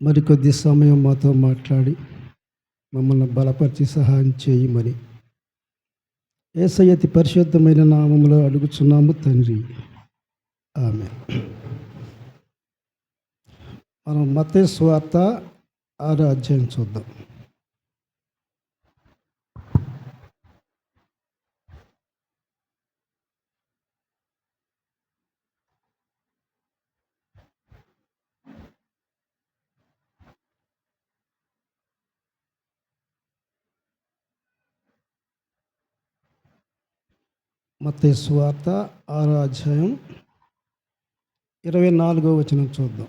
మరికొద్ది సమయం మాతో మాట్లాడి మమ్మల్ని బలపరిచి సహాయం చేయమని యేసయ్య అతి పరిశుద్ధమైన నామములో అడుగుచున్నాము తండ్రి. ఆమేన్. మనం మత్తయి సువార్త 6వ అధ్యాయం చూద్దాం. మత్తయి సువార్త 6వ అధ్యాయం 24వ వచనం చూద్దాం.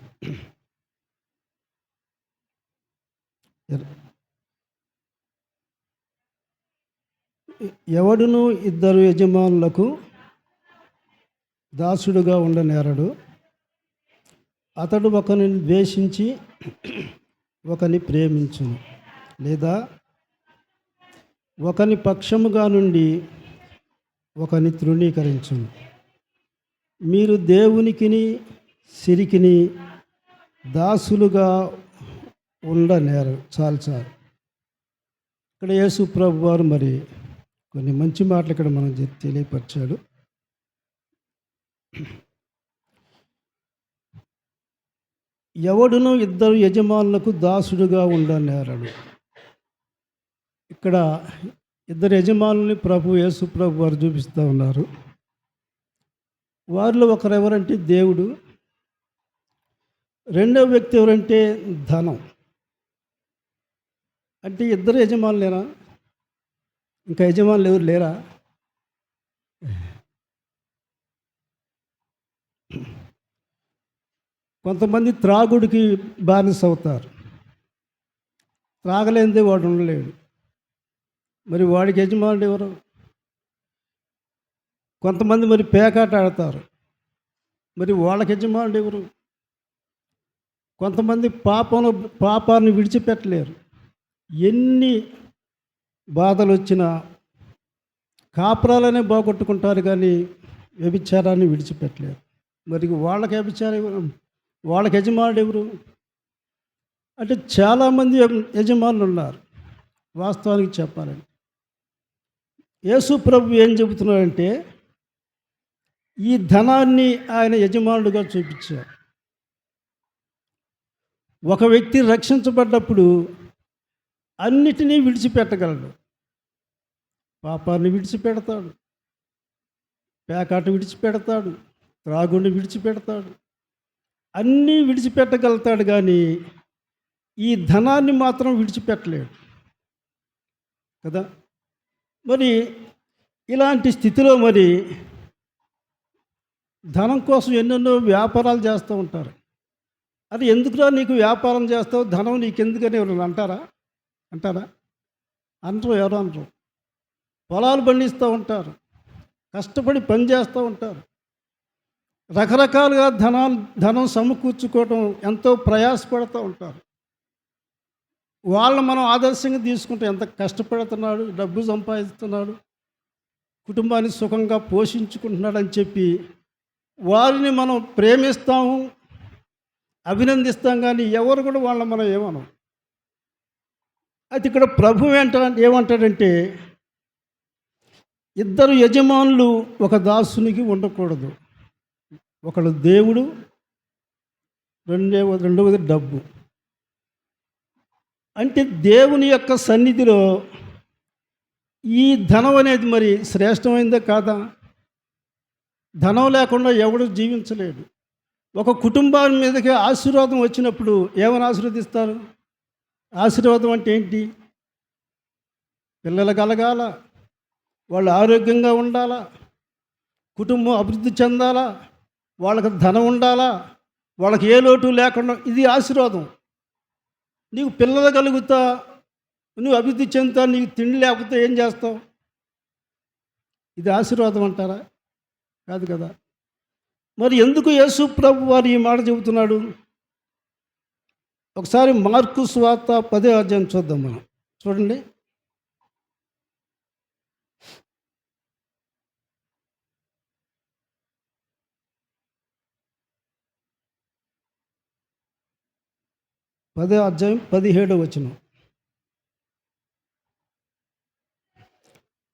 ఎవడును ఇద్దరు యజమానులకు దాసుడుగా ఉండనేరడు. అతడు ఒకని ద్వేషించి ఒకని ప్రేమించును, లేదా ఒకని పక్షముగా నుండి ఒకని తృణీకరించును. మీరు దేవునికిని సిరికిని దాసులుగా ఉండనేరు. చాలు. ఇక్కడ యేసు ప్రభు వారు మరి కొన్ని మంచి మాటలు ఇక్కడ మనం తెలియపరిచాడు. ఎవడును ఇద్దరు యజమానులకు దాసుడుగా ఉండనేరడు. ఇక్కడ ఇద్దరు యజమానుల్ని యేసు ప్రభు వారు చూపిస్తూ ఉన్నారు. వారిలో ఒకరు ఎవరంటే దేవుడు, రెండవ వ్యక్తి ఎవరంటే ధనం. అంటే ఇద్దరు యజమానులేనా? ఇంకా యజమానులు ఎవరు లేరా? కొంతమంది త్రాగుడికి బానిస అవుతారు. త్రాగలేనిదే వాడు ఉండలేడు. మరి వాడికి యజమానుడు ఎవరు? కొంతమంది మరి పేకాట ఆడతారు. మరి వాళ్ళకి యజమానుడు ఎవరు? కొంతమంది పాపాన్ని విడిచిపెట్టలేరు. ఎన్ని బాధలు వచ్చినా కాపురాలనే బాగొట్టుకుంటారు, కానీ వ్యభిచారాన్ని విడిచిపెట్టలేరు. మరి వాళ్ళకి యజమానుడు ఎవరు? అంటే చాలామంది యజమానులు ఉన్నారు. వాస్తవానికి చెప్పాలంటే యేసు ప్రభు ఏం చెబుతున్నాడంటే, ఈ ధనాన్ని ఆయన యజమానుడిగా చూపించారు. ఒక వ్యక్తి రక్షించబడ్డప్పుడు అన్నిటినీ విడిచిపెట్టగలడు. పాపాన్ని విడిచిపెడతాడు, పేకాట విడిచిపెడతాడు, త్రాగుడిని విడిచిపెడతాడు, అన్నీ విడిచిపెట్టగలుగుతాడు, కానీ ఈ ధనాన్ని మాత్రం విడిచిపెట్టలేడు కదా. మరి ఇలాంటి స్థితిలో మరి ధనం కోసం ఎన్నెన్నో వ్యాపారాలు చేస్తూ ఉంటారు. అది ఎందుకురా నీకు వ్యాపారం చేస్తావు, ధనం నీకెందుకని ఎవరు అంటారా? అనరు. ఎవరు అనరు. పొలాలు పండిస్తూ ఉంటారు, కష్టపడి పని చేస్తూ ఉంటారు, రకరకాలుగా ధనం సమకూర్చుకోవటం ఎంతో ప్రయాసపడుతూ ఉంటారు. వాళ్ళని మనం ఆదర్శంగా తీసుకుంటే ఎంత కష్టపడుతున్నాడు, డబ్బు సంపాదిస్తున్నాడు, కుటుంబాన్ని సుఖంగా పోషించుకుంటున్నాడు అని చెప్పి వారిని మనం ప్రేమిస్తాము, అభినందిస్తాం, కానీ ఎవరు కూడా వాళ్ళని మనం ఏమనం. అయితే ఇక్కడ ప్రభు ఏమంటాడంటే, ఇద్దరు యజమానులు ఒక దాసునికి ఉండకూడదు. ఒకడు దేవుడు, రెండవది డబ్బు. అంటే దేవుని యొక్క సన్నిధిలో ఈ ధనం అనేది మరి శ్రేష్టమైందే కాదా? ధనం లేకుండా ఎవడు జీవించలేడు. ఒక కుటుంబాన్ని మీదకి ఆశీర్వాదం వచ్చినప్పుడు ఏమని ఆశీర్వదిస్తారు? ఆశీర్వాదం అంటే ఏంటి? పిల్లలు కలగాల, వాళ్ళు ఆరోగ్యంగా ఉండాలా, కుటుంబం అభివృద్ధి చెందాలా, వాళ్ళకి ధనం ఉండాలా, వాళ్ళకి ఏ లోటు లేకుండా, ఇది ఆశీర్వాదం. నీకు పిల్లలు కలుగుతా, నువ్వు అభివృద్ధి చెందుతా, నీకు తిండి లేకపోతే ఏం చేస్తావు? ఇది ఆశీర్వాదం అంటారా? కాదు కదా. మరి ఎందుకు యేసు ప్రభు వారు ఈ మాట చెబుతున్నాడు? ఒకసారి మార్కు సువార్త 10వ అధ్యాయం చూద్దాం మనం. చూడండి. 10 అధ్యాయం 17 వచనం.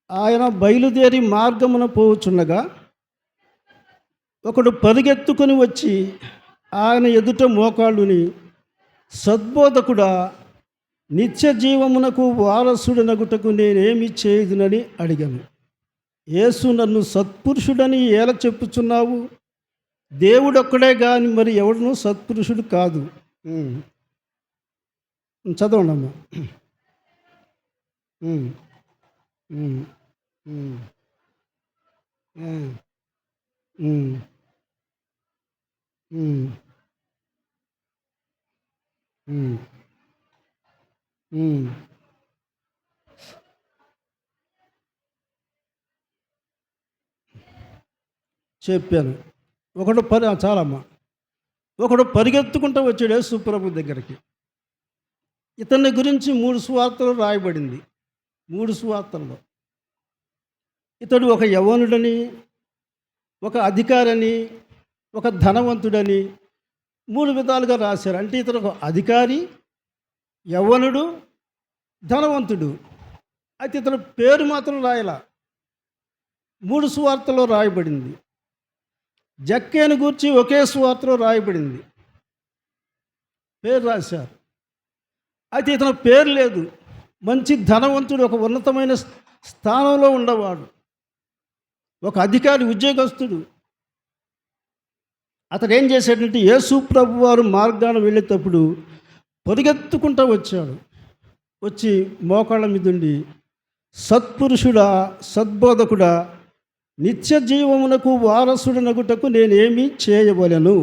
ఆయన బయలుదేరి మార్గమున పోవుచుండగా ఒకడు పరిగెత్తుకొని వచ్చి ఆయన ఎదుట మోకాళ్ళుని, సద్బోధకుడా, నిత్య జీవమునకు వారసుడనగుటకు నేనేమి చేయుదునని అడిగాను. యేసు, నన్ను సత్పురుషుడని ఎలా చెప్పుచున్నావు? దేవుడొక్కడే కానీ మరి ఎవడను సత్పురుషుడు కాదు. చదవండి అమ్మా. చెప్పాను. చాలమ్మా. ఒకడు పరిగెత్తుకుంటూ వచ్చాడు యేసుప్రభు దగ్గరికి. ఇతన్ని గురించి 3 సువార్తలు రాయబడింది. 3 సువార్తల్లో ఇతడు ఒక యవ్వనుడని, ఒక అధికారని, ఒక ధనవంతుడని 3 విధాలుగా రాశారు. అంటే ఇతడు ఒక అధికారి, యవ్వనుడు, ధనవంతుడు. అయితే ఇతడు పేరు మాత్రం రాయలా. 3 సువార్తలో రాయబడింది. జక్కేను గూర్చి ఒకే సువార్తలో రాయబడింది, పేరు రాశారు. అయితే ఇతను పేరు లేదు. మంచి ధనవంతుడు, ఒక ఉన్నతమైన స్థానంలో ఉండేవాడు, ఒక అధికారి, ఉద్యోగస్తుడు. అతడు ఏం చేశాడంటే యేసు ప్రభు వారు మార్గాన వెళ్ళేటప్పుడు పరిగెత్తుకుంటూ వచ్చాడు. వచ్చి మోకాళ్ళ మీదుండి, సత్పురుషుడా, సద్బోధకుడా, నిత్య జీవమునకు వారసుడనగుటకు నేనేమి చేయవలెను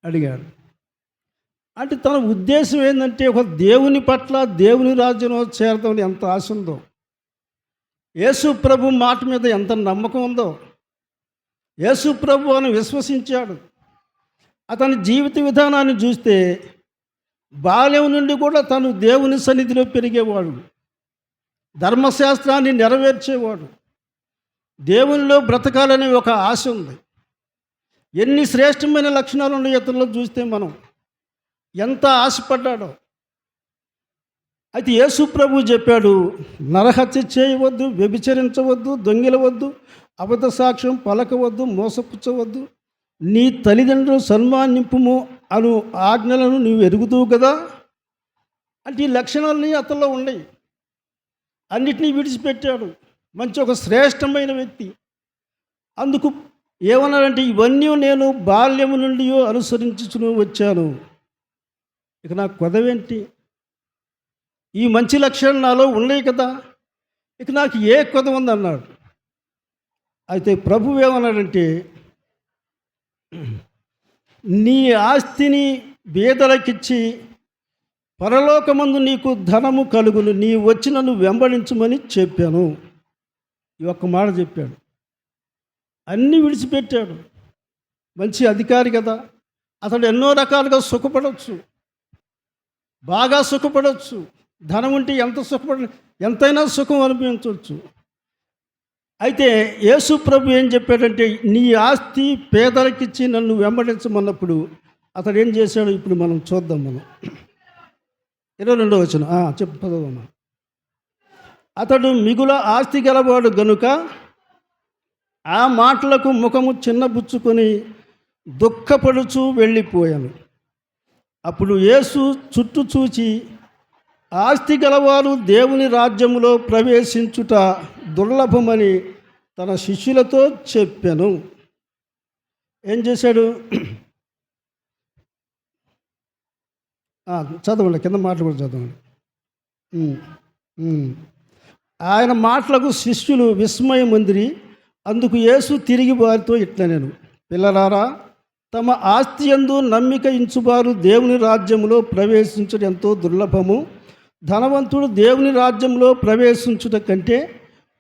అడిగాడు. అంటే తన ఉద్దేశం ఏంటంటే ఒక దేవుని పట్ల, దేవుని రాజ్యంలో చేరదామని ఎంత ఆశ ఉందో, యేసు ప్రభు మాట మీద ఎంత నమ్మకం ఉందో, యేసు ప్రభు అని విశ్వసించాడు. అతని జీవిత విధానాన్ని చూస్తే బాల్యం నుండి కూడా తను దేవుని సన్నిధిలో పెరిగేవాడు, ధర్మశాస్త్రాన్ని నెరవేర్చేవాడు, దేవునిలో బ్రతకాలనే ఒక ఆశ ఉంది. ఎన్ని శ్రేష్టమైన లక్షణాలు ఉన్నాయి ఇతరులో చూస్తే మనం ఎంత ఆశపడ్డాడో. అయితే యేసు ప్రభు చెప్పాడు, నరహత్య చేయవద్దు, వ్యభిచరించవద్దు, దొంగిలవద్దు, అబద్ధ సాక్ష్యం పలకవద్దు, మోసపుచ్చవద్దు, నీ తల్లిదండ్రులు సన్మానింపుము అను ఆజ్ఞలను నీవు ఎరుగుతావు కదా. అంటే ఈ లక్షణాలని అతనిలో ఉన్నాయి. అన్నిటినీ విడిచిపెట్టాడు. మంచి ఒక శ్రేష్టమైన వ్యక్తి. అందుకు ఏమన్నాడంటే, ఇవన్నీ నేను బాల్యము నుండి అనుసరించుచు వచ్చాను, ఇక నాకు కొదవేంటి? ఈ మంచి లక్షణాలు నాలో ఉన్నాయి కదా, ఇక నాకు ఏ కొద ఉంది అన్నాడు. అయితే ప్రభువు ఏమన్నాడంటే, నీ ఆస్తిని బీదలకిచ్చి పరలోకమందు నీకు ధనము కలుగును, నీ వచ్చి నన్ను వెంబడించమని చెప్పాను. ఈ ఒక్క మాట చెప్పాడు. అన్నీ విడిచిపెట్టాడు. మంచి అధికారి కదా, అతడు ఎన్నో రకాలుగా సుఖపడవచ్చు, బాగా సుఖపడవచ్చు. ధనం ఉంటే ఎంతైనా సుఖం అనిపించవచ్చు. అయితే యేసు ప్రభు ఏం చెప్పాడంటే, నీ ఆస్తి పేదలకిచ్చి నన్ను వెంబడించమన్నప్పుడు అతడు ఏం చేశాడు ఇప్పుడు మనం చూద్దాం. మనం 22వ వచనం చెప్పదమ్మా. అతడు మిగుల ఆస్తి గలవాడు గనుక ఆ మాటలకు ముఖము చిన్నబుచ్చుకొని దుఃఖపడుచు వెళ్ళిపోయాను. అప్పుడు యేసు చుట్టూ చూచి, ఆస్తి గలవారు దేవుని రాజ్యములో ప్రవేశించుట దుర్లభమని తన శిష్యులతో చెప్పాను. ఏం చేశాడు? చదవండి, కింద మాటలు కూడా చదవండి. ఆయన మాటలకు శిష్యులు విస్మయమందిరి. అందుకు యేసు తిరిగి వారితో ఇట్లా, నేను పిల్లలారా, తమ ఆస్తి యందు నమ్మిక ఇంచువారు దేవుని రాజ్యంలో ప్రవేశించుట ఎంతో దుర్లభము. ధనవంతుడు దేవుని రాజ్యంలో ప్రవేశించుట కంటే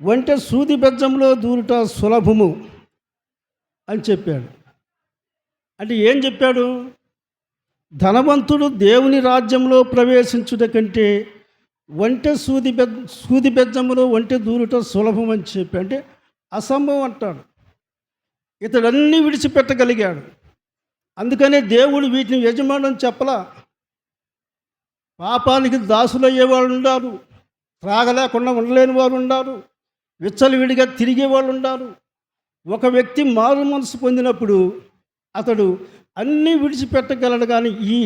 వంటె సూది బెజ్జంలో దూరుట సులభము అని చెప్పాడు. అంటే ఏం చెప్పాడు? ధనవంతుడు దేవుని రాజ్యంలో ప్రవేశించుట కంటే వంటె సూది బెజ్జంలో వంటె దూరుట సులభం అని చెప్పి, అంటే అసంభవం అంటాడు. ఇతడన్నీ విడిచిపెట్టగలిగాడు. అందుకనే దేవుడు వీటిని యజమానుని చెప్పలా. పాపానికి దాసులయ్యే వాళ్ళు ఉన్నారు, త్రాగలేకుండా ఉండలేని వారు ఉన్నారు, విచ్చలవిడిగా తిరిగే వాళ్ళు ఉన్నారు. ఒక వ్యక్తి మారు మనసు పొందినప్పుడు అతడు అన్నీ విడిచిపెట్టగలడు. కానీ ఈ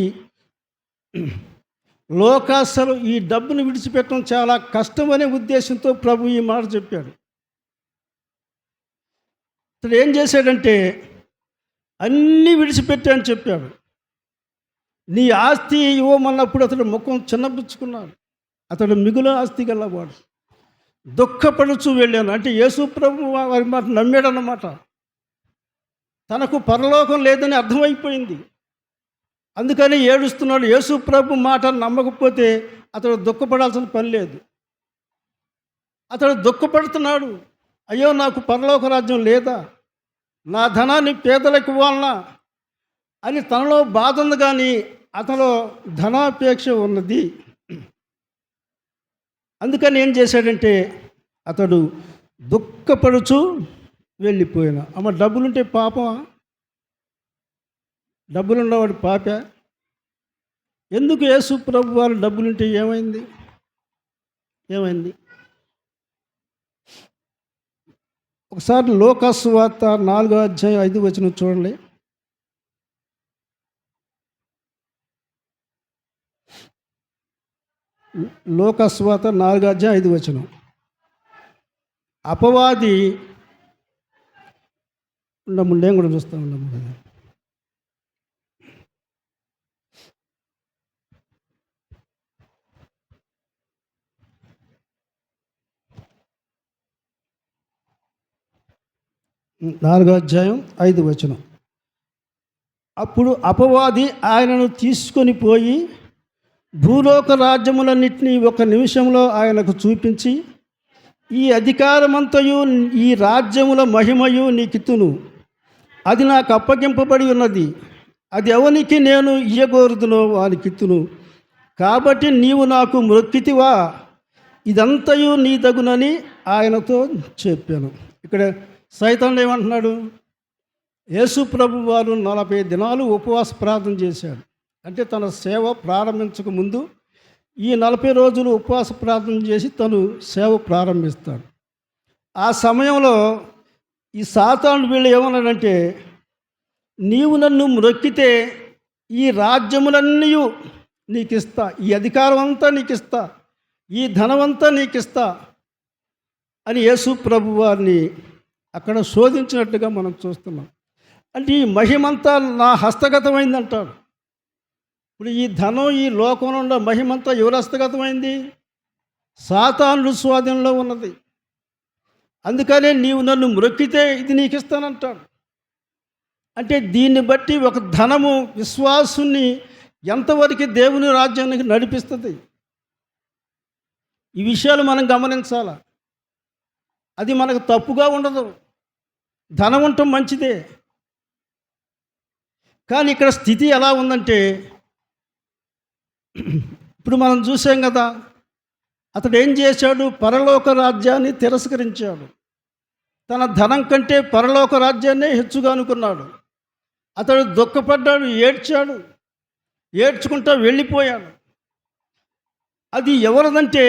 లోకాశలు, ఈ డబ్బును విడిచిపెట్టడం చాలా కష్టమనే ఉద్దేశంతో ప్రభు ఈ మాట చెప్పాడు. అతడు ఏం చేశాడంటే అన్నీ విడిచిపెట్టా అని చెప్పాడు. నీ ఆస్తి ఇవ్వమన్నప్పుడు అతడు ముఖం చిన్నపుచ్చుకున్నాడు. అతడు మిగులు ఆస్తి గలవాడు. దుఃఖపడుచు వెళ్ళాను అంటే యేసు ప్రభు వారి మాట నమ్మాడన్నమాట. తనకు పరలోకం లేదని అర్థమైపోయింది. అందుకని ఏడుస్తున్నాడు. యేసు ప్రభు మాట నమ్మకపోతే అతడు దుఃఖపడాల్సిన పని లేదు. అతడు దుఃఖపడుతున్నాడు. అయ్యో, నాకు పరలోక రాజ్యం లేదా, నా ధనాన్ని పేదలకు ఇవ్వాలనా అని తనలో బాధ ఉంది. కానీ అతనిలో ధనాపేక్ష ఉన్నది. అందుకని ఏం చేశాడంటే అతడు దుఃఖపడుచు వెళ్ళిపోయినా. అమ్మ, డబ్బులుంటే పాపమా? డబ్బులున్నవాడు పాపే? ఎందుకు యేసు ప్రభు వారు డబ్బులుంటే ఏమైంది? ఒకసారి లోకాసు వార్త 4వ అధ్యాయం 5వ వచనం చూడండి. లోకాసు వార్త 4వ అధ్యాయం 5వ వచనం. అపవాది ఉండము, నేను కూడా చూస్తా ఉండము. 4వ అధ్యాయం 5వ వచనం. అప్పుడు అపవాది ఆయనను తీసుకొని పోయి భూలోక రాజ్యములన్నింటినీ ఒక నిమిషంలో ఆయనకు చూపించి, ఈ అధికారమంతయు ఈ రాజ్యముల మహిమయు నీకిత్తును, అది నాకు అప్పగింపబడి ఉన్నది, అది ఎవనికి నేను ఇయ్యగోరుదునో వానికిత్తును, కాబట్టి నీవు నాకు మ్రొక్కితివా, ఇదంతయు నీ తగునని ఆయనతో చెప్పాను. ఇక్కడ సైతానుడు ఏమంటున్నాడు? యేసు ప్రభు వారు 40 దినాలు ఉపవాస ప్రార్థన చేశాడు. అంటే తన సేవ ప్రారంభించక ముందు ఈ 40 రోజులు ఉపవాస ప్రార్థన చేసి తను సేవ ప్రారంభిస్తాడు. ఆ సమయంలో ఈ సాతాను వీళ్ళు ఏమన్నాడంటే, నీవు నన్ను మ్రొక్కితే ఈ రాజ్యములన్నీ నీకు ఇస్తా, ఈ అధికారం అంతా నీకు ఇస్తా, ఈ ధనమంతా నీకు ఇస్తా అని యేసు ప్రభు వారిని అక్కడ శోధించినట్టుగా మనం చూస్తున్నాం. అంటే ఈ మహిమంతా నా హస్తగతమైందంటాడు. ఇప్పుడు ఈ ధనం, ఈ లోకంలో ఉన్న మహిమంతా ఎవరు హస్తగతమైంది? సాతానుడు స్వాధీనంలో ఉన్నది. అందుకనే నీవు నన్ను మ్రొక్కితే ఇది నీకు ఇస్తానంటాడు. అంటే దీన్ని బట్టి ఒక ధనము విశ్వాసుని ఎంతవరకు దేవుని రాజ్యానికి నడిపిస్తుంది, ఈ విషయాలు మనం గమనించాలి. అది మనకు తప్పుగా ఉండదు. ధనం ఉండటం మంచిదే. కానీ ఇక్కడ స్థితి ఎలా ఉందంటే, ఇప్పుడు మనం చూసాం కదా, అతడు ఏం చేశాడు? పరలోక రాజ్యాన్ని తిరస్కరించాడు. తన ధనం కంటే పరలోక రాజ్యాన్నే హెచ్చుగా అనుకున్నాడు. అతడు దుఃఖపడ్డాడు, ఏడ్చాడు, ఏడ్చుకుంటూ వెళ్ళిపోయాడు. అది ఎవరిదంటే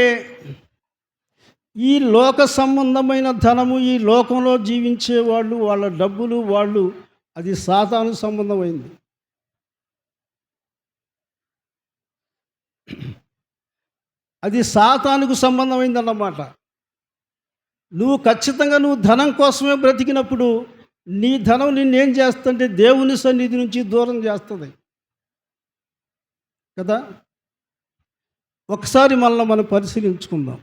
ఈ లోక సంబంధమైన ధనము, ఈ లోకంలో జీవించే వాళ్ళు, వాళ్ళ డబ్బులు వాళ్ళు, అది సాతాను సంబంధమైంది. అది సాతానుకు సంబంధమైందన్నమాట. నువ్వు ఖచ్చితంగా ధనం కోసమే బ్రతికినప్పుడు నీ ధనం నిన్నేం చేస్తుంటే దేవుని సన్నిధి నుంచి దూరం చేస్తుంది కదా. ఒకసారి మనల్ని మనం పరిశీలించుకుందాం.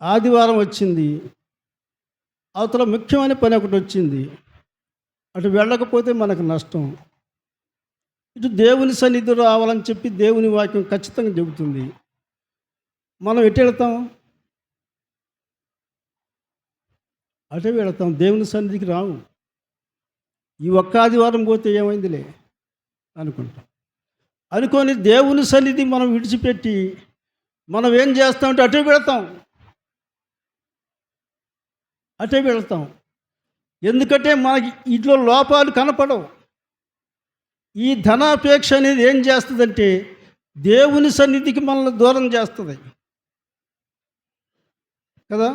ఆదివారం వచ్చింది, అవతల ముఖ్యమైన పని ఒకటి వచ్చింది, అటు వెళ్ళకపోతే మనకు నష్టం. ఇటు దేవుని సన్నిధి రావాలని చెప్పి దేవుని వాక్యం ఖచ్చితంగా చెబుతుంది. మనం ఎటు వెళతాం? అటే వెళతాం, దేవుని సన్నిధికి రాము. ఈ ఒక్క ఆదివారం పోతే ఏమైందిలే అనుకుంటాం. అనుకొని దేవుని సన్నిధి మనం విడిచిపెట్టి మనం ఏం చేస్తామంటే అటే వెళతాం. ఎందుకంటే మనకి ఇంట్లో లోపాలు కనపడవు. ఈ ధనాపేక్ష అనేది ఏం చేస్తుందంటే దేవుని సన్నిధికి మనల్ని దూరం చేస్తుంది కదా.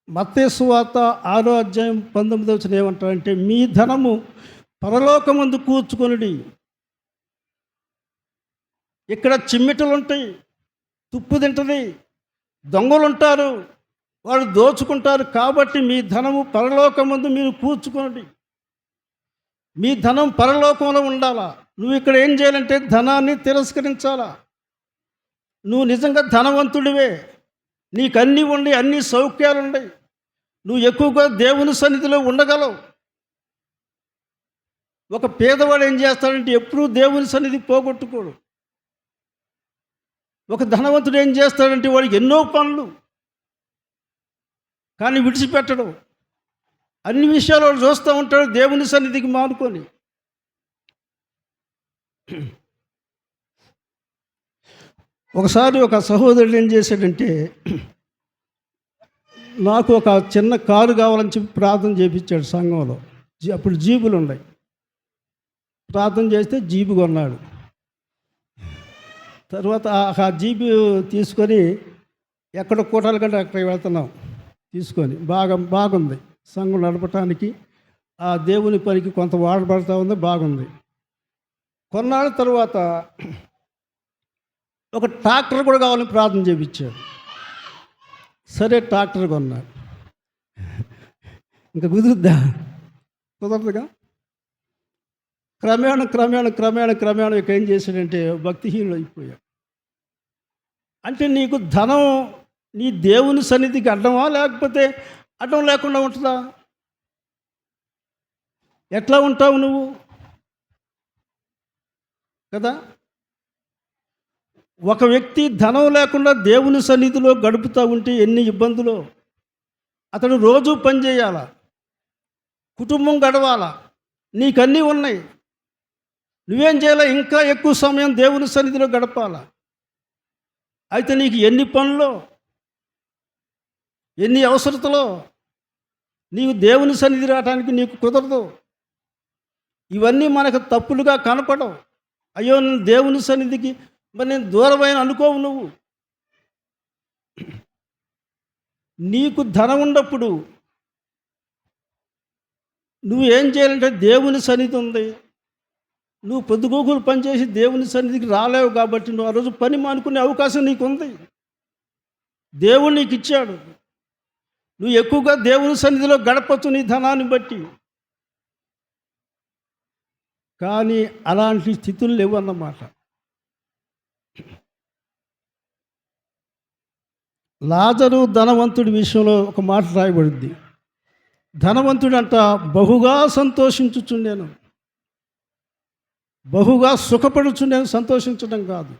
మత్తయి సువార్త 6వ అధ్యాయం 19వ వచనం ఏమంటారంటే, మీ ధనము పరలోకమందు కూర్చుకొనుడి. ఇక్కడ చిమ్మిటలు ఉంటాయి, తుప్పు తింటుంది, దొంగలు ఉంటారు, వాళ్ళు దోచుకుంటారు. కాబట్టి మీ ధనము పరలోకమందు మీరు కూర్చుకొనుడి. మీ ధనం పరలోకంలో ఉండాలా. నువ్వు ఇక్కడ ఏం చేయాలంటే ధనాన్ని తిరస్కరించాలా. నువ్వు నిజంగా ధనవంతుడివే, నీకు అన్నీ ఉండి, అన్ని సౌఖ్యాలు ఉన్నాయి, నువ్వు ఎక్కువగా దేవుని సన్నిధిలో ఉండగలవు. ఒక పేదవాడు ఏం చేస్తాడంటే ఎప్పుడూ దేవుని సన్నిధి పోగొట్టుకోడు. ఒక ధనవంతుడు ఏం చేస్తాడంటే వాడికి ఎన్నో పనులు, కానీ విడిచిపెట్టడం. అన్ని విషయాలు వాడు చూస్తూ ఉంటాడు దేవుని సన్నిధికి మానుకొని. ఒకసారి ఒక సహోదరుడు ఏం చేశాడంటే, నాకు ఒక చిన్న కారు కావాలని చెప్పి ప్రార్థన చేయించాడు సంఘంలో. అప్పుడు జీబులు ఉన్నాయి. ప్రార్థన చేస్తే జీబు కొన్నాడు. తర్వాత ఆ జీబు తీసుకొని ఎక్కడ కూటాల కంటే అక్కడికి వెళ్తున్నాం తీసుకొని. బాగుంది, సంఘం నడపటానికి ఆ దేవుని పనికి కొంత వాడబడతా ఉంది, బాగుంది. కొన్నాళ్ళ తర్వాత ఒక ట్రాక్టర్ కూడా కావాలని ప్రార్థన చేయించాడు. సరే ట్రాక్టర్ కొన్నాడు. ఇంకా కుదరదుగా. క్రమేణ ఇక ఏం చేశాడంటే భక్తిహీనుడు అయిపోయాడు. అంటే నీకు ధనం నీ దేవుని సన్నిధికి అడ్డమా, లేకపోతే అడ్డం లేకుండా ఉంటుందా? ఎట్లా ఉంటావు నువ్వు కదా. ఒక వ్యక్తి ధనం లేకుండా దేవుని సన్నిధిలో గడుపుతూ ఉంటే ఎన్ని ఇబ్బందులు. అతడు రోజు పని చేయాలా, కుటుంబం గడవాలా, నీకన్నీ ఉన్నాయి, నువ్వేం చేయాలా? ఇంకా ఎక్కువ సమయం దేవుని సన్నిధిలో గడపాలా. అయితే నీకు ఎన్ని పనులు, ఎన్ని అవసరతలో, నీవు దేవుని సన్నిధి రావడానికి నీకు కుదరదు. ఇవన్నీ మనకు తప్పులుగా కనపడవు. అయ్యో నేను దేవుని సన్నిధికి మరి నేను దూరమైన అనుకోవు. నువ్వు నీకు ధనం ఉన్నప్పుడు నువ్వు ఏం చేయాలంటే దేవుని సన్నిధి ఉంది, నువ్వు పొద్దుగూకులు పనిచేసి దేవుని సన్నిధికి రాలేవు. కాబట్టి నువ్వు ఆ రోజు పని మానుకునే అవకాశం నీకు ఉంది. దేవుడు నీకు ఇచ్చాడు. నువ్వు ఎక్కువగా దేవుని సన్నిధిలో గడపచ్చు నీ ధనాన్ని బట్టి. కానీ అలాంటి స్థితులు లేవు అన్నమాట. లాజరు ధనవంతుడి విషయంలో ఒక మాట రాయబడింది. ధనవంతుడంట బహుగా సంతోషించుచుండెను. బహుగా సుఖపడుచుండెను. సంతోషించడం కాదు,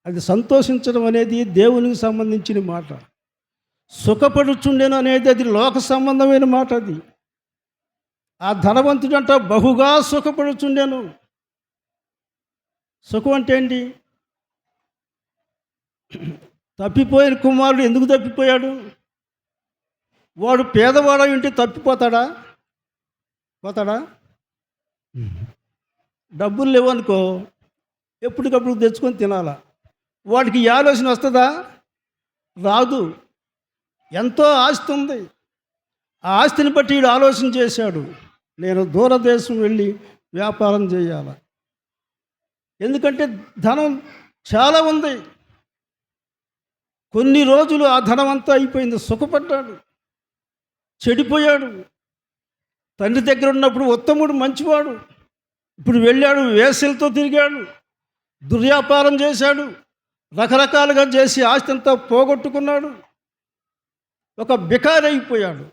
అది సంతోషించడం అనేది దేవునికి సంబంధించిన మాట. సుఖపడుచుండెను అనేది అది లోక సంబంధమైన మాట. అది ఆ ధనవంతుడంట బహుగా సుఖపడుచుండెను. సుఖం అంటే ఏంటి? తప్పిపోయిన కుమారుడు ఎందుకు తప్పిపోయాడు? వాడు పేదవాడ ఉంటే తప్పిపోతాడా? పోతాడా? డబ్బులు లేవనుకో, ఎప్పటికప్పుడు తెచ్చుకొని తినాలా. వాడికి ఈ ఆలోచన వస్తుందా? రాదు. ఎంతో ఆస్తి ఉంది, ఆ ఆస్తిని బట్టి వీడు ఆలోచన చేశాడు, నేను దూరదేశం వెళ్ళి వ్యాపారం చేయాలి. ఎందుకంటే ధనం చాలా ఉంది. కొన్ని రోజులు ఆ ధనం అంతా అయిపోయింది, సుఖపడ్డాడు, చెడిపోయాడు. తండ్రి దగ్గర ఉన్నప్పుడు ఉత్తముడు, మంచివాడు. ఇప్పుడు వెళ్ళాడు, వేసలతో తిరిగాడు, దుర్వ్యాపారం చేశాడు, రకరకాలుగా చేసి ఆస్తి అంతా పోగొట్టుకున్నాడు, ఒక బికారి అయిపోయాడు.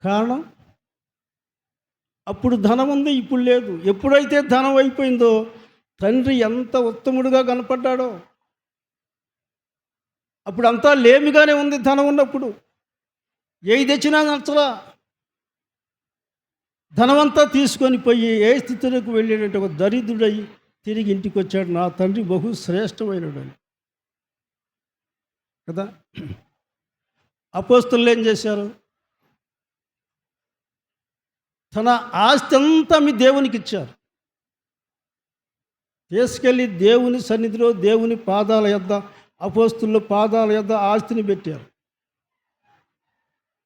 కారణం అప్పుడు ధనం ఉంది, ఇప్పుడు లేదు. ఎప్పుడైతే ధనం అయిపోయిందో తండ్రి ఎంత ఉత్తముడుగా కనపడ్డాడో. అప్పుడు అంతా లేమిగానే ఉంది ధనం ఉన్నప్పుడు. ఏది తెచ్చినా నచ్చలా. ధనమంతా తీసుకొని పోయి ఏ స్థితిలోకి వెళ్ళాడంటే ఒక దరిద్రుడై తిరిగి ఇంటికి వచ్చాడు. నా తండ్రి బహు శ్రేష్టమైనడని కదా. అపోస్తలులు ఏం చేశారు? తన ఆస్తి అంతా మీ దేవునికి ఇచ్చారు. తీసుకెళ్ళి దేవుని సన్నిధిలో దేవుని పాదాల యొద్ద, అపోస్తలుల పాదాల యొద్ద ఆస్తిని పెట్టారు.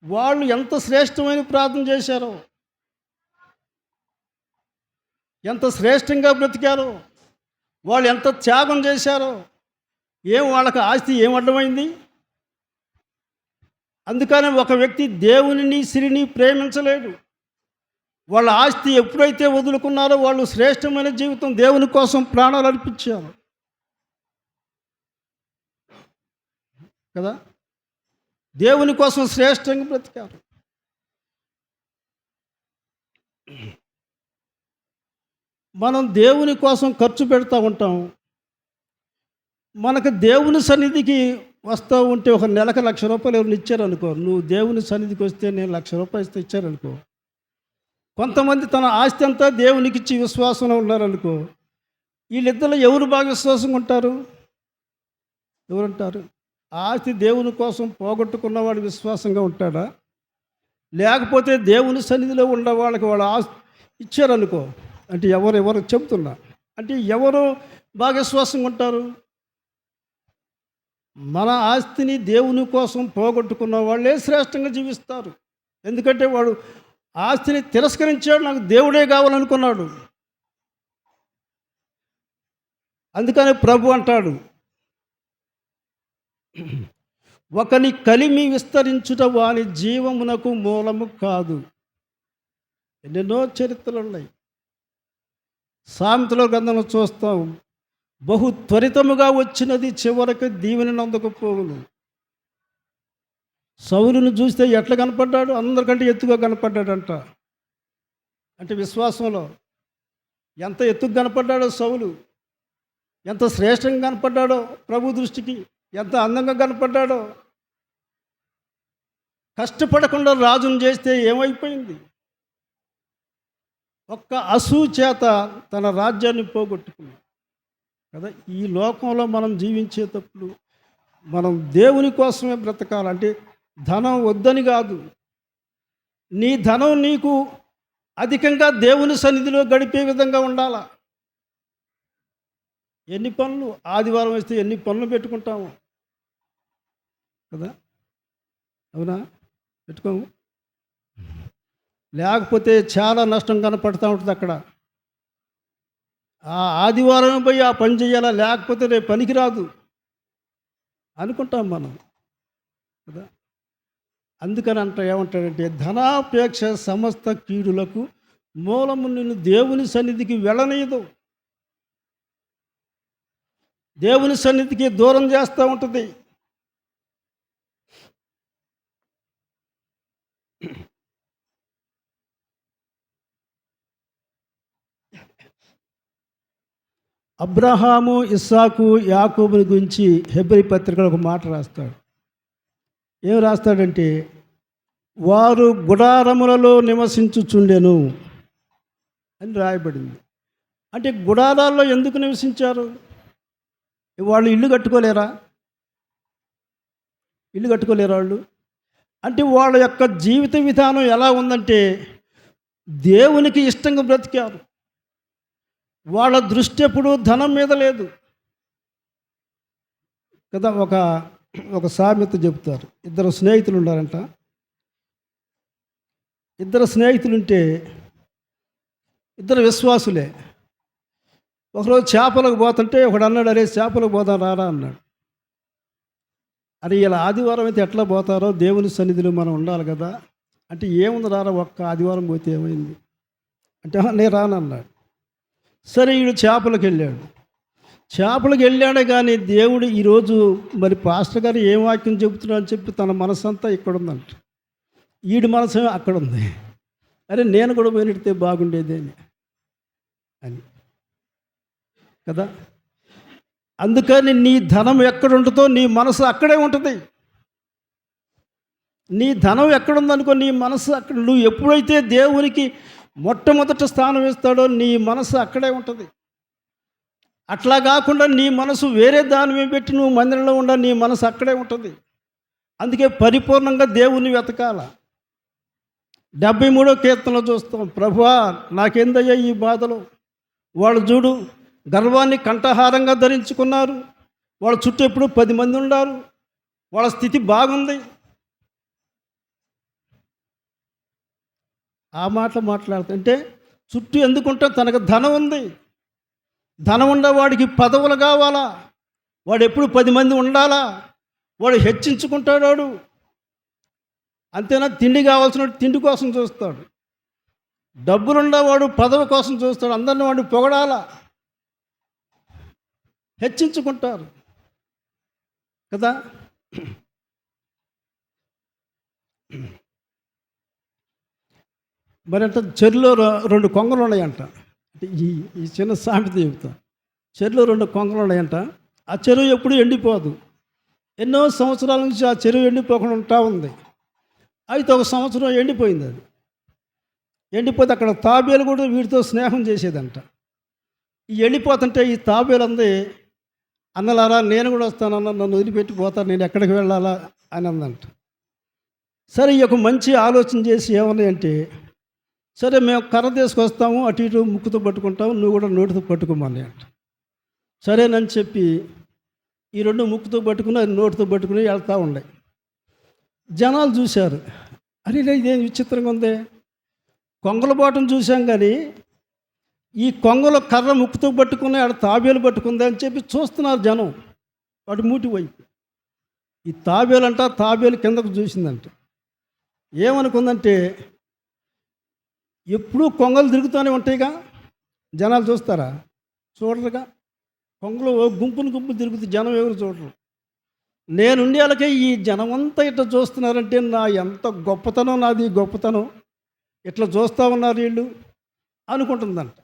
వాళ్ళు ఎంత శ్రేష్టమైన ప్రార్థన చేశారో, ఎంత శ్రేష్టంగా బ్రతికారో, వాళ్ళు ఎంత త్యాగం చేశారో. వాళ్ళకి ఆస్తి ఏం అడ్డమైంది? అందుకని ఒక వ్యక్తి దేవునిని సిరిని ప్రేమించలేడు. వాళ్ళ ఆస్తి ఎప్పుడైతే వదులుకున్నారో వాళ్ళు శ్రేష్టమైన జీవితం దేవుని కోసం ప్రాణాలు అర్పించారు కదా. దేవుని కోసం శ్రేష్టంగా బ్రతికారు. మనం దేవుని కోసం ఖర్చు పెడతా ఉంటాం. మనకు దేవుని సన్నిధికి వస్తూ ఉంటే ఒక నెలకు ₹1,00,000 ఎవరిని ఇచ్చారనుకో, నువ్వు దేవుని సన్నిధికి వస్తే నేను ₹1,00,000 ఇస్తే ఇచ్చారనుకో. కొంతమంది తన ఆస్తి అంతా దేవునికి ఇచ్చి విశ్వాసంలో ఉన్నారనుకో, వీళ్ళిద్దరు ఎవరు బాగా విశ్వాసంగా ఉంటారు? ఎవరంటారు? ఆస్తి దేవుని కోసం పోగొట్టుకున్నవాడు విశ్వాసంగా ఉంటాడా? లేకపోతే దేవుని సన్నిధిలో ఉన్న వాళ్ళకి వాళ్ళ ఆస్తి ఇచ్చారనుకో, అంటే ఎవరు చెబుతున్నా, అంటే ఎవరు బాగా విశ్వాసంగా ఉంటారు? మన ఆస్తిని దేవుని కోసం పోగొట్టుకున్న వాళ్ళే శ్రేష్టంగా జీవిస్తారు. ఎందుకంటే వాడు ఆస్తిని తిరస్కరించాడు, నాకు దేవుడే కావాలనుకున్నాడు. అందుకని ప్రభు అంటాడు, ఒకని కలిమి విస్తరించుట వాని జీవమునకు మూలము కాదు. ఎన్నెన్నో చరిత్రలు ఉన్నాయి. సామెతల గ్రంథంలో చూస్తాం, బహు త్వరితముగా వచ్చినది చివరికి దీవెనను అందకపోవును. సౌలును చూస్తే ఎట్లా కనపడ్డాడు? అందరికంటే ఎత్తుగా కనపడ్డాడంట. అంటే విశ్వాసంలో ఎంత ఎత్తుగా కనపడ్డాడో సౌలు, ఎంత శ్రేష్టంగా కనపడ్డాడో ప్రభు దృష్టికి, ఎంత అందంగా కనపడ్డాడో. కష్టపడకుండా రాజును చేస్తే ఏమైపోయింది? ఒక్క అసూయ చేత తన రాజ్యాన్ని పోగొట్టుకున్నాడు కదా. ఈ లోకంలో మనం జీవించేటప్పుడు మనం దేవుని కోసమే బ్రతకాలంటే ధనం వద్దని కాదు. నీ ధనం నీకు అధికంగా దేవుని సన్నిధిలో గడిపే విధంగా ఉండాలా. ఎన్ని పనులు ఆదివారం వస్తే ఎన్ని పనులు పెట్టుకుంటాము కదా, అవునా? పెట్టుకోము. లేకపోతే చాలా నష్టం కనపడుతూ ఉంటుంది అక్కడ. ఆ ఆదివారం పోయి ఆ పని చేయాలా, లేకపోతే రేపు పనికిరాదు అనుకుంటాం మనం కదా. అందుకని ఏమంటాడంటే, ధనాపేక్ష సమస్త కీడులకు మూలము నిన్ను దేవుని సన్నిధికి వెళ్ళనీయదు, దేవుని సన్నిధికి దూరం చేస్తూ ఉంటుంది. అబ్రహాము, ఇస్సాకు, యాకోబుని గురించి హెబ్రీ పత్రికలో ఒక మాట రాస్తాడు. ఏం రాస్తాడంటే, వారు గుడారములలో నివసించుచుండెను అని రాయబడింది. అంటే గుడారాల్లో ఎందుకు నివసించారు? వాళ్ళు ఇల్లు కట్టుకోలేరా? వాళ్ళు అంటే వాళ్ళ యొక్క జీవిత విధానం ఎలా ఉందంటే దేవునికి ఇష్టంగా బ్రతికారు. వాళ్ళ దృష్టి ఎప్పుడు ధనం మీద లేదు కదా. ఒక సామెత చెప్తారు. ఇద్దరు స్నేహితులు ఉన్నారంట. ఇద్దరు స్నేహితులుంటే ఇద్దరు విశ్వాసులే. ఒకరోజు చేపలకు పోతుంటే ఒకడు అన్నాడు, అరే చేపలకు పోదాం రారా అన్నాడు. అరే ఇలా ఆదివారం అయితే ఎట్లా పోతారో, దేవుని సన్నిధిలో మనం ఉండాలి కదా. అంటే ఏముంది రారా, ఒక్క ఆదివారం పోతే ఏమైంది అంటే, నేను రానన్నాడు. సరే వీడు చేపలకు వెళ్ళాడు కానీ దేవుడు ఈరోజు మరి పాస్టర్ గారు ఏం వాక్యం చెబుతున్నా అని చెప్పి తన మనసంతా ఇక్కడ ఉందంట, వీడి మనసు అక్కడ ఉంది. అరే నేను కూడా పోయినట్టే బాగుండేదేని అని కదా. అందుకని నీ ధనం ఎక్కడ ఉంటుందో నీ మనసు అక్కడే ఉంటుంది. నీ ధనం ఎక్కడుందనుకో నీ మనసు అక్కడ. నువ్వు ఎప్పుడైతే దేవునికి మొట్టమొదట స్థానం ఇస్తాడో నీ మనసు అక్కడే ఉంటుంది. అట్లా కాకుండా నీ మనసు వేరే దాని మీద పెట్టి నువ్వు మందిరంలో ఉండ, నీ మనసు అక్కడే ఉంటుంది. అందుకే పరిపూర్ణంగా దేవుణ్ణి వెతకాల. 73వ కీర్తనలో చూస్తాం, ప్రభువా నాకెందయ్యా ఈ బాధలు. వాళ్ళు చూడు గర్వాన్ని కంఠహారంగా ధరించుకున్నారు, వాళ్ళ చుట్టూ ఎప్పుడు 10 మంది ఉన్నారు, వాళ్ళ స్థితి బాగుంది. ఆ మాటలు మాట్లాడుతుంటే చుట్టూ ఎందుకుంటే తనకు ధనం ఉంది. ధనం ఉండేవాడికి పదవులు కావాలా, వాడు ఎప్పుడు 10 మంది ఉండాలా, వాడు హెచ్చించుకుంటాడు. వాడు అంతేనా, తిండి కావాల్సిన తిండి కోసం చూస్తాడు. డబ్బులుండేవాడు పదవి కోసం చూస్తాడు, అందరిని వాడిని పొగడాలా, హెచ్చించుకుంటారు కదా. మరి అంటే చెరులో 2 కొంగలు ఉన్నాయంట. ఈ ఈ చిన్న సామెత చెబుతా. చెరులో 2 కొంగలు ఉన్నాయంట. ఆ చెరువు ఎప్పుడు ఎండిపోదు. ఎన్నో సంవత్సరాల నుంచి ఆ చెరువు ఎండిపోకుండా ఉంటా ఉంది. అయితే ఒక సంవత్సరం ఎండిపోయింది. అది ఎండిపోతే అక్కడ తాబేలు కూడా వీటితో స్నేహం చేసేదంట. ఈ ఎండిపోతుంటే ఈ తాబేలు అంది, అన్నలారా నేను కూడా వస్తానన్న, నన్ను వదిలిపెట్టి పోతాను, నేను ఎక్కడికి వెళ్ళాలా అని అందంట. సరే ఈ యొక్క మంచి ఆలోచన చేసి ఏమన్నాయి అంటే, సరే మేము కర్ర తీసుకొస్తాము, అటు ఇటు ముక్కుతో పట్టుకుంటాము, నువ్వు కూడా నోటితో పట్టుకోమని అంట. సరేనని చెప్పి ఈ 2 ముక్కుతో పట్టుకుని అది నోటితో పట్టుకుని వెళ్తూ ఉన్నాయి. జనాలు చూశారు, అరే ఇదేం విచిత్రంగా ఉంది, కొంగల బాటం చూసాం కానీ ఈ కొంగల కర్ర ముక్కుతో పట్టుకుని ఆడ తాబేలు పట్టుకుంది అని చెప్పి చూస్తున్నారు జనం వాటి మూటి వైపు. ఈ తాబేలు అంట, తాబేలు కిందకు చూసిందంట. ఏమనుకుందంటే, ఎప్పుడూ కొంగలు తిరుగుతూనే ఉంటాయిగా, జనాలు చూస్తారా? చూడరుగా. కొంగలు గుంపును తిరుగుతూ జనం ఎవరు చూడరు. నేనుండి వాళ్ళకే ఈ జనమంతా ఇట్లా చూస్తున్నారంటే నా ఎంత గొప్పతనం, నాది గొప్పతనం, ఇట్లా చూస్తూ ఉన్నారు వీళ్ళు అనుకుంటుందంట.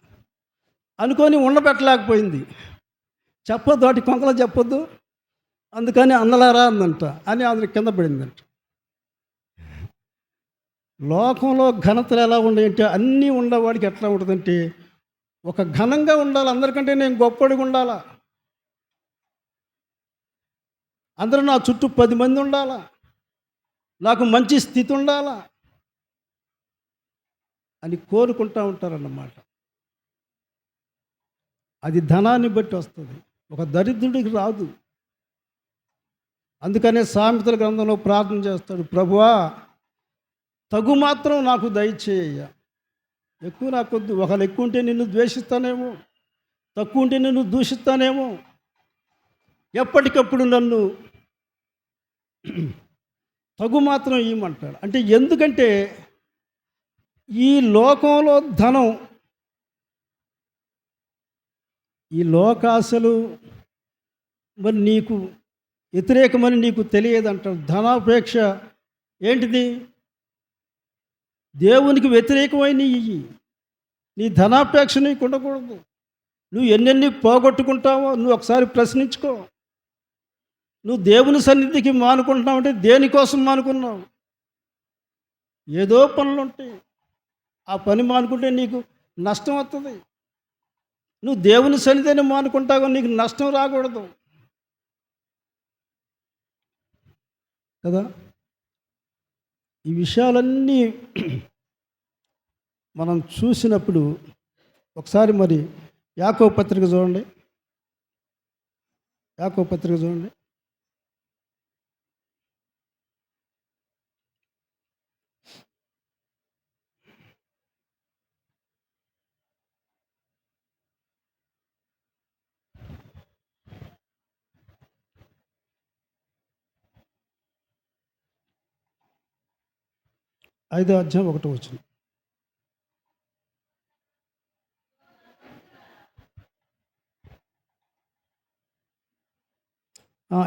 అనుకొని ఉండబెట్టలేకపోయింది. చెప్పొద్దు, వాటి కొంగలు చెప్పొద్దు, అందుకని అన్నలారా అందంట అని అది కింద పడిందంట. లోకంలో ఘనతలు ఎలా ఉన్నాయంటే, అన్నీ ఉండేవాడికి ఎట్లా ఉంటుందంటే, ఒక ఘనంగా ఉండాలి, అందరికంటే నేను గొప్పడిగా ఉండాలా, అందరూ నా చుట్టూ 10 మంది ఉండాలా, నాకు మంచి స్థితి ఉండాలా అని కోరుకుంటూ ఉంటారన్నమాట. అది ధనాన్ని బట్టి వస్తుంది, ఒక దరిద్రుడికి రాదు. అందుకనే సామెతల గ్రంథంలో ప్రార్థన చేస్తాడు, ప్రభువా తగు మాత్రం నాకు దయచేయ, ఎక్కువ నాకొద్దు. ఒకళ్ళు ఎక్కువ ఉంటే నిన్ను ద్వేషిస్తానేమో, తక్కువ ఉంటే నిన్ను దూషిస్తానేమో, ఎప్పటికప్పుడు నన్ను తగు మాత్రం ఇవ్వమంటాడు. అంటే ఎందుకంటే ఈ లోకంలో ధనం, ఈ లోకాశలు మరి నీకు వ్యతిరేకమని నీకు తెలియదు అంటాడు. ధనాపేక్ష ఏంటిది? దేవునికి వ్యతిరేకమైన ఇవి. నీ ధనాపేక్ష నీకు ఉండకూడదు. నువ్వు ఎన్నెన్ని పోగొట్టుకుంటావో నువ్వు ఒకసారి ప్రశ్నించుకో. నువ్వు దేవుని సన్నిధికి మానుకుంటున్నావు అంటే దేనికోసం మానుకున్నావు? ఏదో పనులు ఉంటాయి, ఆ పని మానుకుంటే నీకు నష్టం వస్తుంది. నువ్వు దేవుని సన్నిధిని మానుకుంటావు, నీకు నష్టం రాకూడదు కదా. ఈ విషయాలన్నీ మనం చూసినప్పుడు ఒకసారి మరి యాకోబు పత్రిక చూడండి. యాకోబు పత్రిక చూడండి. ఐదో అధ్యాయం 1వ వచనం.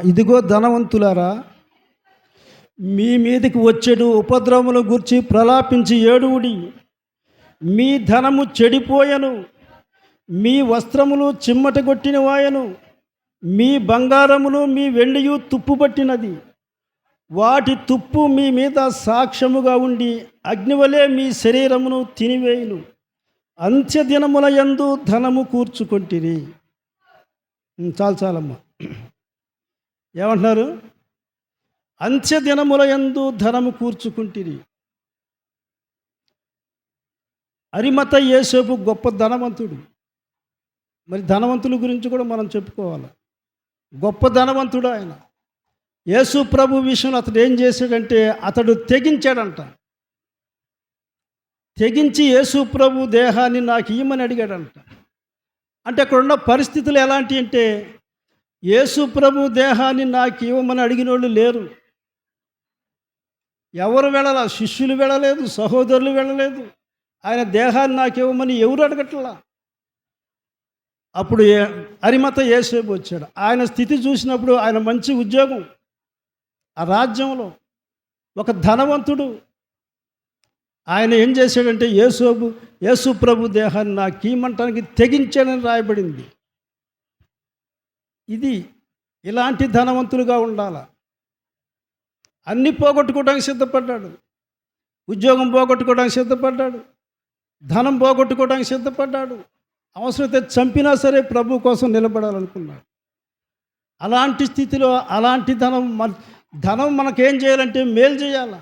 ఇదిగో ధనవంతులారా, మీ మీదకి వచ్చేడు ఉపద్రవముల గూర్చి ప్రలాపించి ఏడువుడి. మీ ధనము చెడిపోయెను, మీ వస్త్రములు చిమ్మటగొట్టినవాయను, మీ బంగారములు మీ వెండియు తుప్పుపట్టినది. వాటి తుప్పు మీ మీద సాక్ష్యముగా ఉండి అగ్నివలే మీ శరీరమును తినివేయును. అంత్యదినముల యందు ధనము కూర్చుకొంటిరి. చాలమ్మా. ఏమంటున్నారు? అంత్య దినముల యందు ధనము కూర్చుకుంటిరి. అరిమత యేసేపు గొప్ప ధనవంతుడు. మరి ధనవంతుల గురించి కూడా మనం చెప్పుకోవాలి. గొప్ప ధనవంతుడు ఆయన. యేసు ప్రభు విషయంలో అతడు ఏం చేశాడంటే అతడు తెగించాడంట. తెగించి యేసు ప్రభు దేహాన్ని నాకు ఇయ్యమని అడిగాడంట. అంటే అక్కడున్న పరిస్థితులు ఎలాంటి అంటే యేసు ప్రభు దేహాన్ని నాకు ఇవ్వమని అడిగిన వాళ్ళు లేరు. ఎవరు వెళ్ళాల, శిష్యులు వెళ్ళలేదు, సహోదరులు వెళ్ళలేదు. ఆయన దేహాన్ని నాకు ఇవ్వమని ఎవరు అడగట్లా. అప్పుడు అరిమత యేసేపు వచ్చాడు. ఆయన స్థితి చూసినప్పుడు ఆయన మంచి ఉద్యోగం, ఆ రాజ్యంలో ఒక ధనవంతుడు. ఆయన ఏం చేశాడంటే యేసు ప్రభు దేహాన్ని నాకు ఇవ్వమంటానికి తెగించాడని రాయబడింది. ఇలాంటి ధనవంతులుగా ఉండాల. అన్నీ పోగొట్టుకోవడానికి సిద్ధపడ్డాడు. ఉద్యోగం పోగొట్టుకోవడానికి సిద్ధపడ్డాడు, ధనం పోగొట్టుకోవడానికి సిద్ధపడ్డాడు. అవసరమైతే చంపినా సరే ప్రభు కోసం నిలబడాలనుకున్నాడు. అలాంటి స్థితిలో అలాంటి ధనం మనకేం చేయాలంటే మేలు చేయాల.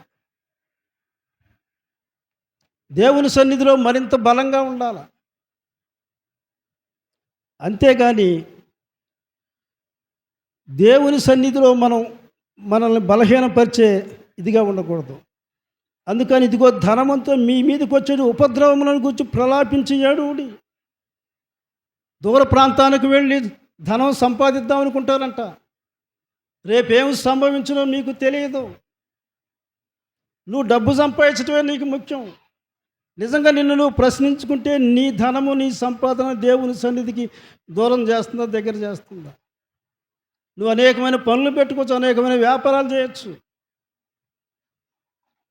దేవుని సన్నిధిలో మరింత బలంగా ఉండాల. అంతేగాని దేవుని సన్నిధిలో మనల్ని బలహీనపరిచే ఇదిగా ఉండకూడదు. అందుకని ఇదిగో ధనమంతా మీ మీదకి వచ్చేది ఉపద్రవములను గురించి ప్రలాపించి ఏడుడి. దూర ప్రాంతానికి వెళ్ళి ధనం సంపాదిద్దాం అనుకుంటారంట. రేపేం సంభవించడో నీకు తెలియదు. నువ్వు డబ్బు సంపాదించడమే నీకు ముఖ్యం. నిజంగా నిన్ను నువ్వు ప్రశ్నించుకుంటే నీ ధనము, నీ సంపాదన దేవుని సన్నిధికి దూరం చేస్తుందా, దగ్గర చేస్తుందా? నువ్వు అనేకమైన పనులు పెట్టుకోవచ్చు, అనేకమైన వ్యాపారాలు చేయొచ్చు.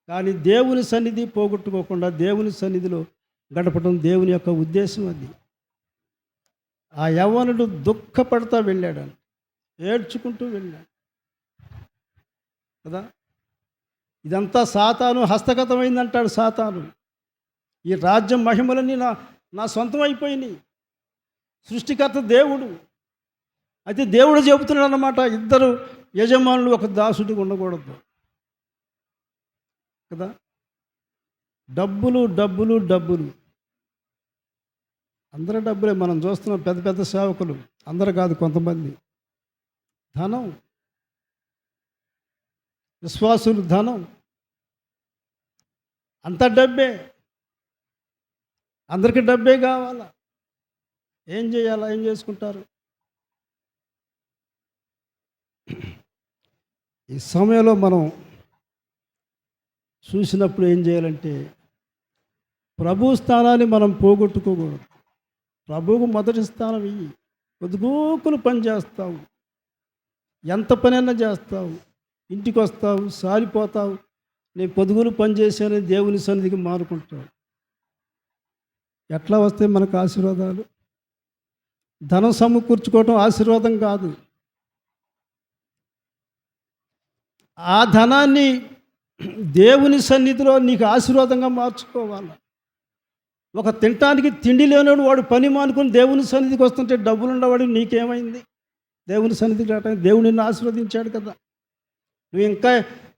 కానీ దేవుని సన్నిధి పోగొట్టుకోకుండా దేవుని సన్నిధిలో గడపడం దేవుని యొక్క ఉద్దేశం. అది ఆ యవ్వనుడు దుఃఖపడతా వెళ్ళాడు, ఏడ్చుకుంటూ వెళ్ళాడు కదా. ఇదంతా సాతాను హస్తగతమైందంటాడు సాతాను. ఈ రాజ్యం మహిమలన్నీ నా సొంతం అయిపోయినాయి. సృష్టికర్త దేవుడు. అయితే దేవుడు చెబుతున్నాడు అన్నమాట, ఇద్దరు యజమానులు ఒక దాసుడికి ఉండకూడదు కదా. డబ్బులు డబ్బులు డబ్బులు, అందరూ డబ్బులే. మనం చూస్తున్నాం పెద్ద పెద్ద సేవకులు, అందరూ కాదు, కొంతమంది. ధనం, విశ్వాసులు, ధనం, అంత డబ్బే. అందరికీ డబ్బే కావాలా. ఏం చేయాలా, ఏం చేసుకుంటారు? ఈ సమయంలో మనం చూసినప్పుడు ఏం చేయాలంటే ప్రభు స్థానాన్ని మనం పోగొట్టుకోకూడదు. ప్రభువుకు మొదటి స్థానం ఇయ్యి. పొద్దుగూకులు పని చేస్తావు, ఎంత పనైనా చేస్తావు, ఇంటికి వస్తావు, సారిపోతావు. నేను పొదుగులు పని చేశాను దేవుని సన్నిధికి మారుకుంటావు. ఎట్లా వస్తాయి మనకు ఆశీర్వాదాలు? ధనం సమకూర్చుకోవటం ఆశీర్వాదం కాదు. ఆ ధనాన్ని దేవుని సన్నిధిలో నీకు ఆశీర్వాదంగా మార్చుకోవాలి. ఒక తినటానికి తిండి లేనివాడు వాడు పని మానుకొని దేవుని సన్నిధికి వస్తుంటే డబ్బులు ఉండవాడు నీకేమైంది? దేవుని సన్నిధికి రావడానికి దేవుడు నిన్ను ఆశీర్వదించాడు కదా. నువ్వు ఇంకా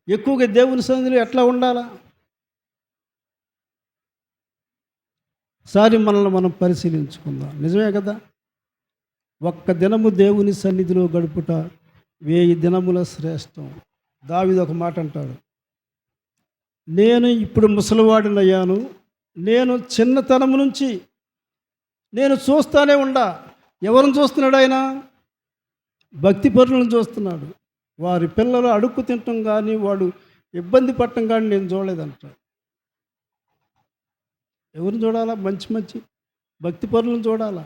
ఎక్కువగా దేవుని సన్నిధిలో ఎట్లా ఉండాలా? ఒకసారి మనల్ని మనం పరిశీలించుకుందాం. నిజమే కదా. ఒక్క దినము దేవుని సన్నిధిలో గడుపుట 1000 దినముల శ్రేష్టం. దావీదు ఒక మాట అంటాడు, నేను ఇప్పుడు ముసలివాడినయ్యాను, నేను చిన్నతనము నుంచి నేను చూస్తానే ఉండా. ఎవరిని చూస్తున్నాడు ఆయన? భక్తి పరులను చూస్తున్నాడు. వారి పిల్లలు అడుక్కు తినటం కానీ వాడు ఇబ్బంది పడటం కానీ నేను చూడలేదంటాడు. ఎవరిని చూడాలా? మంచి మంచి భక్తి పరులను చూడాలా.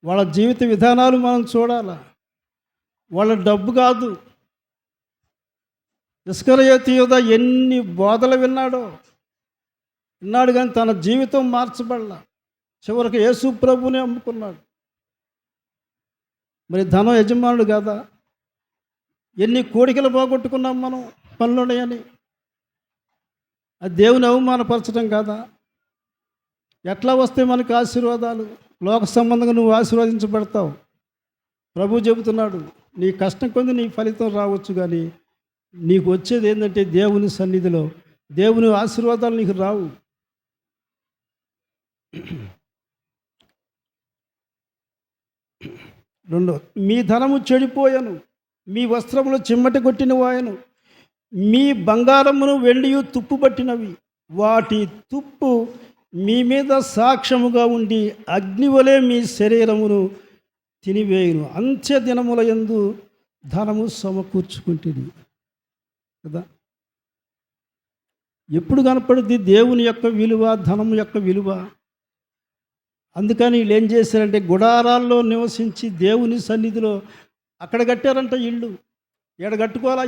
వాళ్ళ జీవిత విధానాలు మనం చూడాలా. వాళ్ళ డబ్బు కాదు. ఇస్కరియోతు యూదా ఎన్ని బోధలు విన్నాడు కానీ తన జీవితం మార్చబడలా. చివరికి యేసు ప్రభువునే అమ్ముకున్నాడు. మరి ధనం యజమానుడు కదా. ఎన్ని కోడికలు పోగొట్టుకున్నాం మనం పనులున్నాయని. అది దేవుని అవమానపరచడం కాదా? ఎట్లా వస్తే మనకు ఆశీర్వాదాలు? లోక సంబంధంగా నువ్వు ఆశీర్వదించబడతావు. ప్రభు చెబుతున్నాడు, నీ కష్టం కొంది నీ ఫలితం రావచ్చు, కానీ నీకు వచ్చేది ఏంటంటే దేవుని సన్నిధిలో దేవుని ఆశీర్వాదాలు నీకు రావు. రెండో, మీ ధనము చెడిపోయాను, మీ వస్త్రములు చిమ్మట కొట్టిన వాయను, మీ బంగారమును వెండియు తుప్పు పట్టినవి, వాటి తుప్పు మీ మీద సాక్ష్యముగా ఉండి అగ్నివలే మీ శరీరమును తినివేయును. అంత్య దినముల యందు ధనము సమకూర్చుకుంటుంది కదా. ఎప్పుడు కనపడుద్ది దేవుని యొక్క విలువ, ధనం యొక్క విలువ? అందుకని వీళ్ళు ఏం చేశారంటే గుడారాల్లో నివసించి దేవుని సన్నిధిలో అక్కడ కట్టారంట ఇళ్ళు. ఇక్కడ కట్టుకోవాలా,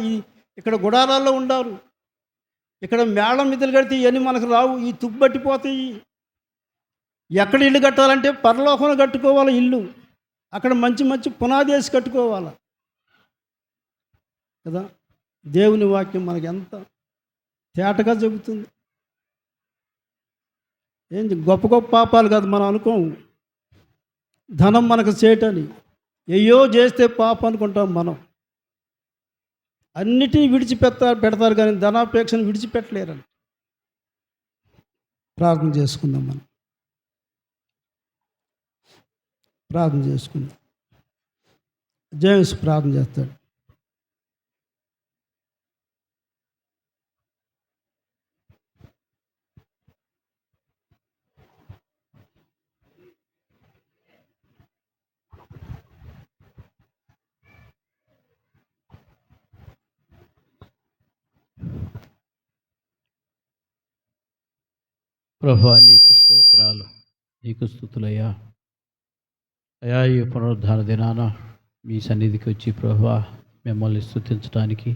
ఇక్కడ గుడారాల్లో ఉండారు. ఇక్కడ మేళం మిద్దెలు కడితే ఇవన్నీ మనకు రావు, ఈ తుప్పు పట్టిపోతాయి. ఎక్కడ ఇల్లు కట్టాలంటే పరలోకంలో కట్టుకోవాలి ఇల్లు. అక్కడ మంచి మంచి పునాది వేసి కట్టుకోవాలి కదా. దేవుని వాక్యం మనకి ఎంత తేటగా చెబుతుంది. ఏంటి గొప్ప గొప్ప పాపాలు కాదు మనం అనుకోము. ధనం మనకు చేయటని అయ్యో చేస్తే పాపం అనుకుంటాం మనం. అన్నిటినీ పెడతారు కానీ ధనాపేక్షను విడిచిపెట్టలేరని. ప్రార్థన చేసుకుందాం, మనం ప్రార్థన చేసుకుందాం. జేమ్స్ ప్రార్థన చేస్తాడు. ప్రభువా, నీకు స్తోత్రాలు, నీకు స్తుతులయ్యా. అయా, ఈ పునరుద్ధాన దినాన మీ సన్నిధికి వచ్చి ప్రభువా మిమ్మల్ని స్తుతించడానికి